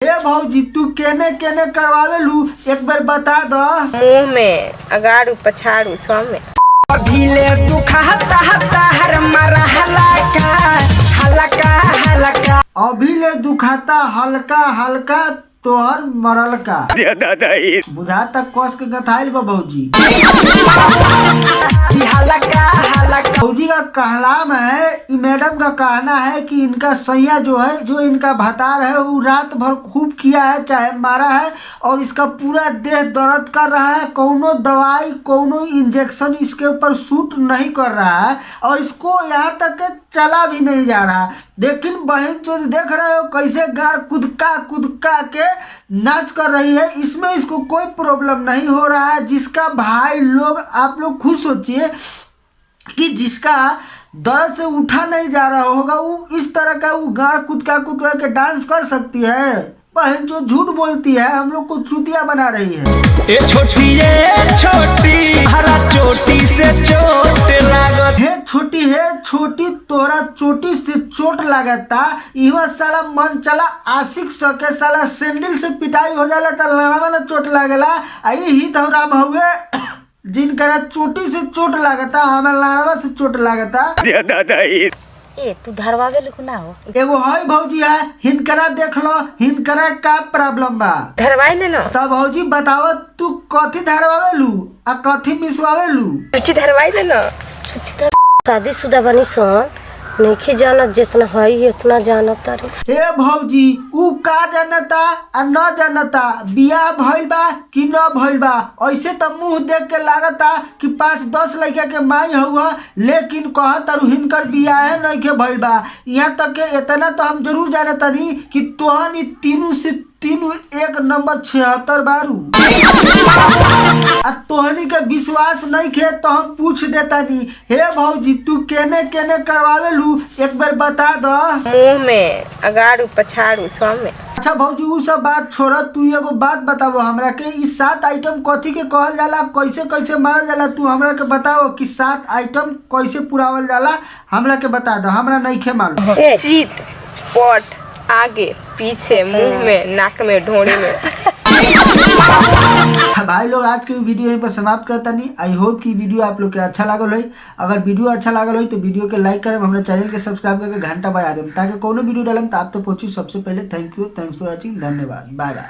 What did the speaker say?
हे भौजी तू केने केने करवावेलू एक बार बता दो। मुंह में अगाड़ू पछाड़ू सब में। अभिले दुखाता हता हर मरा हलका हलका हलका। अभी ले दुखाता हल्का हल्का तोहर मरल का बुझाता कस के गथाइल बा भौजी। हलका हलका। भौजी का कहलाम है, मैडम का कहना है कि इनका सैया जो है, जो इनका भतार है, वो रात भर खूब किया है, चाहे मारा है, और इसका पूरा देह दर्द कर रहा है। कोनो दवाई कोनो इंजेक्शन इसके ऊपर सूट नहीं कर रहा है और इसको यहाँ तक के चला भी नहीं जा रहा। लेकिन बहन जो देख रहे हो कैसे गार कुदका के नाच कर रही है, इसमें इसको कोई प्रॉब्लम नहीं हो रहा है। जिसका भाई लोग, आप लोग खुद सोचिए कि जिसका दर्द से उठा नहीं जा रहा होगा, वो इस तरह का वो गार कुदका के डांस कर सकती है। बहन जो झूठ बोलती है, हम लोग को चूतिया बना रही है। ए छोटी हरा चोटी से चोट लागत हे छोटी तोरा चोटी से चोट लागता। इवा साला मन चला आशिक सके साला सैंडल से पिटाई हो जाला त लड़ावा ना चोट लागेला। आई ही धौराम हुए जिनकरा चोटी से चोट लागता, हमारा लड़ावा से चोट लागता। ए तू धरवावे लिखू ना हो। एगो है भौजी है, हिनकरा देख लो, हिनकरा का प्रॉब्लम बा धरवाई ले नो। तब भौजी बताओ तू कथी धरवावेलू आ कथी मिसवावेलू? छुच्ची धरवाई ले नो। शादीशुदा बनी सन नहीं जानत, जितना है उतना जानत तारे। हे भौजी ऊ का जानता आ न जानता, बियाह भइल बा कि न भइल बा? ऐसे तो मुंह देख के लागता कि 5-10 लड़का के माई हुआ, लेकिन कहत हिनकर बियाह नहीं के भइल बा। यहाँ तक के इतना तो हम जरूर जानता नहीं कि तोहनी तीनों से तीनों एक नंबर 76 बारू। तोहनी के विश्वास नहीं खे तो हम पूछ देता नहीं। हे भौजी तू केने केने करवावेलू एक बार बता दो। मुंह में अगाड़ू पछाड़ू सब में। अच्छा भौजी वो सब बात छोड़, तू एगो बात बताओ हमरा के, इस 7 आइटम कथी के कहल जाला, कैसे कैसे मारल जाला? तू हमरा के बताओ कि 7 आइटम कैसे पुरावल जाला, हमरा के बता दो, हमरा नहीं खे मालूम। चित, पट, आगे पीछे, मुंह में, नाक में, ढोड़ी में। भाई लोग आज के वीडियो यहीं पर समाप्त करता नहीं। आई होप कि वीडियो आप लोग के अच्छा लागल हो। अगर वीडियो अच्छा लागल हो तो वीडियो के लाइक करें, हमारे चैनल के सब्सक्राइब करके घंटा बजा दें ताकि कोनो वीडियो डालें तो आप तो पहुंची सबसे पहले। Thank you, thanks for watching, धन्यवाद, बाय बाय।